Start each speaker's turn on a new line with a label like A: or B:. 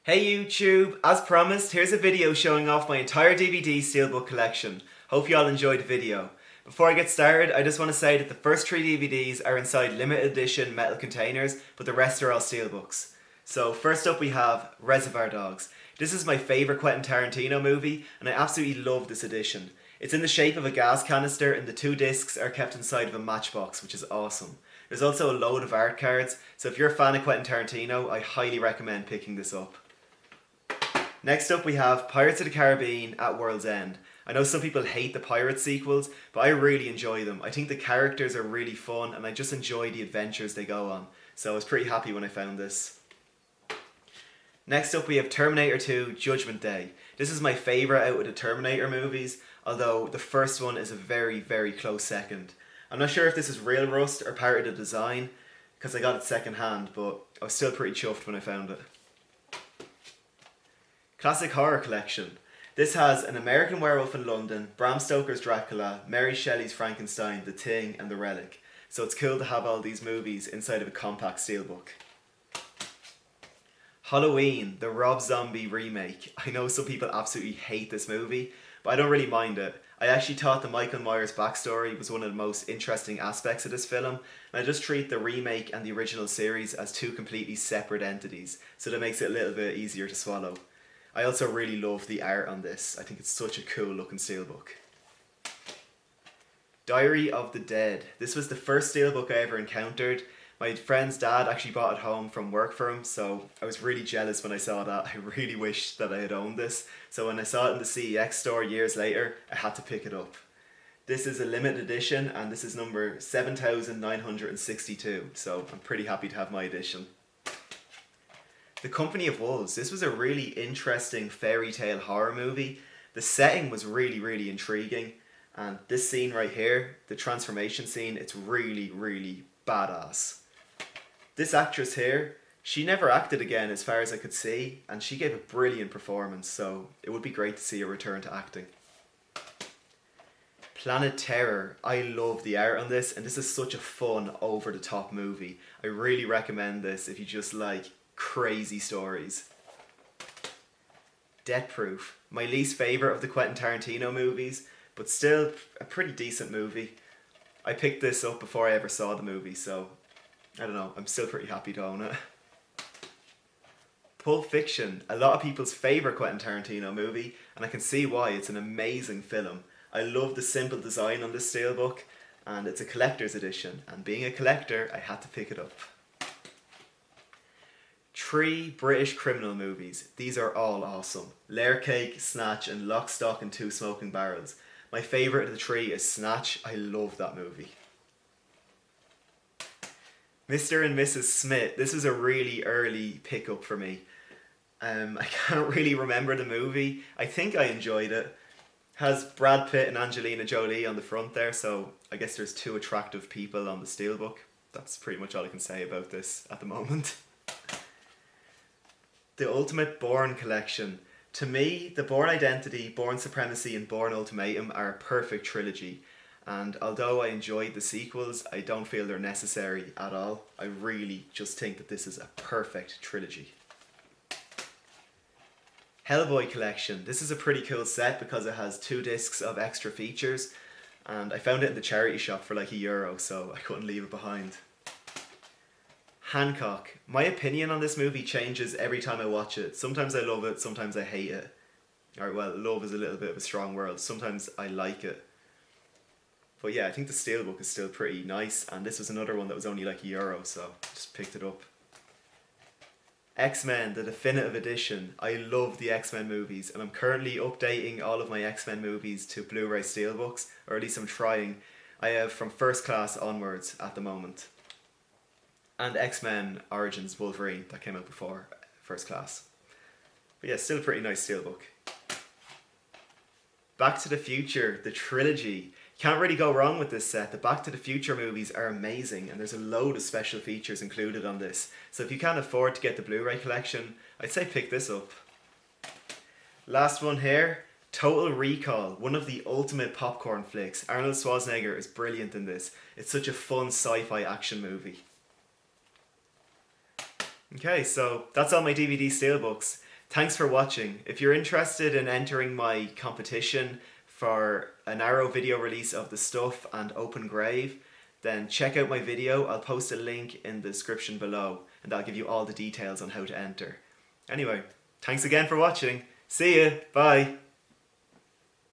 A: Hey YouTube, as promised, here's a video showing off my entire DVD Steelbook collection. Hope you all enjoyed the video. Before I get started, I just want to say that the first 3 DVDs are inside limited edition metal containers, but the rest are all Steelbooks. So first up we have Reservoir Dogs. This is my favourite Quentin Tarantino movie, and I absolutely love this edition. It's in the shape of a gas canister and the 2 discs are kept inside of a matchbox, which is awesome. There's also a load of art cards, so if you're a fan of Quentin Tarantino, I highly recommend picking this up. Next up we have Pirates of the Caribbean at World's End. I know some people hate the Pirates sequels, but I really enjoy them. I think the characters are really fun and I just enjoy the adventures they go on. So I was pretty happy when I found this. Next up we have Terminator 2 Judgment Day. This is my favourite out of the Terminator movies, although the first one is a very, very close second. I'm not sure if this is real rust or part of the design, because I got it second hand, but I was still pretty chuffed when I found it. Classic Horror Collection. This has An American Werewolf in London, Bram Stoker's Dracula, Mary Shelley's Frankenstein, The Thing and The Relic. So it's cool to have all these movies inside of a compact steelbook. Halloween, the Rob Zombie remake. I know some people absolutely hate this movie, but I don't really mind it. I actually thought the Michael Myers backstory was one of the most interesting aspects of this film, and I just treat the remake and the original series as two completely separate entities, so that makes it a little bit easier to swallow. I also really love the art on this. I think it's such a cool looking steelbook. Diary of the Dead. This was the first steelbook I ever encountered. My friend's dad actually bought it home from work for him, so I was really jealous when I saw that. I really wished that I had owned this. So when I saw it in the CEX store years later, I had to pick it up. This is a limited edition and this is number 7962, so I'm pretty happy to have my edition. The Company of Wolves. This was a really interesting fairy tale horror movie. The setting was really, really intriguing. And this scene right here, the transformation scene, it's really, really badass. This actress here, she never acted again as far as I could see, and she gave a brilliant performance, so it would be great to see her return to acting. Planet Terror. I love the art on this, and this is such a fun, over-the-top movie. I really recommend this if you just like crazy stories. Death Proof. My least favourite of the Quentin Tarantino movies, but still a pretty decent movie. I picked this up before I ever saw the movie, so I don't know, I'm still pretty happy to own it. Pulp Fiction. A lot of people's favourite Quentin Tarantino movie, and I can see why. It's an amazing film. I love the simple design on this steelbook, and it's a collector's edition, and being a collector, I had to pick it up. 3 British criminal movies. These are all awesome. Layer Cake, Snatch and Lock, Stock and Two Smoking Barrels. My favourite of the 3 is Snatch. I love that movie. Mr. and Mrs. Smith. This was a really early pickup for me. I can't really remember the movie. I think I enjoyed it. Has Brad Pitt and Angelina Jolie on the front there, so I guess there's 2 attractive people on the steelbook. That's pretty much all I can say about this at the moment. The Ultimate Bourne Collection. To me, the Bourne Identity, Bourne Supremacy and Bourne Ultimatum are a perfect trilogy, and although I enjoyed the sequels, I don't feel they're necessary at all. I really just think that this is a perfect trilogy. Hellboy Collection. This is a pretty cool set because it has 2 discs of extra features, and I found it in the charity shop for like €1, so I couldn't leave it behind. Hancock. My opinion on this movie changes every time I watch it. Sometimes I love it, sometimes I hate it. Or well, love is a little bit of a strong word. Sometimes I like it. But yeah, I think the steelbook is still pretty nice, and this was another one that was only like €1, so I just picked it up. X-Men, the definitive edition. I love the X-Men movies, and I'm currently updating all of my X-Men movies to Blu-Ray steelbooks, or at least I'm trying. I have from First Class onwards at the moment. And X-Men Origins Wolverine, that came out before First Class. But yeah, still a pretty nice steelbook. Back to the Future, the trilogy. Can't really go wrong with this set. The Back to the Future movies are amazing, and there's a load of special features included on this. So if you can't afford to get the Blu-ray collection, I'd say pick this up. Last one here, Total Recall, one of the ultimate popcorn flicks. Arnold Schwarzenegger is brilliant in this. It's such a fun sci-fi action movie. Okay, so that's all my DVD steelbooks. Thanks for watching. If you're interested in entering my competition for an Arrow video release of The Stuff and Open Grave, then check out my video. I'll post a link in the description below and that'll give you all the details on how to enter. Anyway, thanks again for watching. See ya. Bye.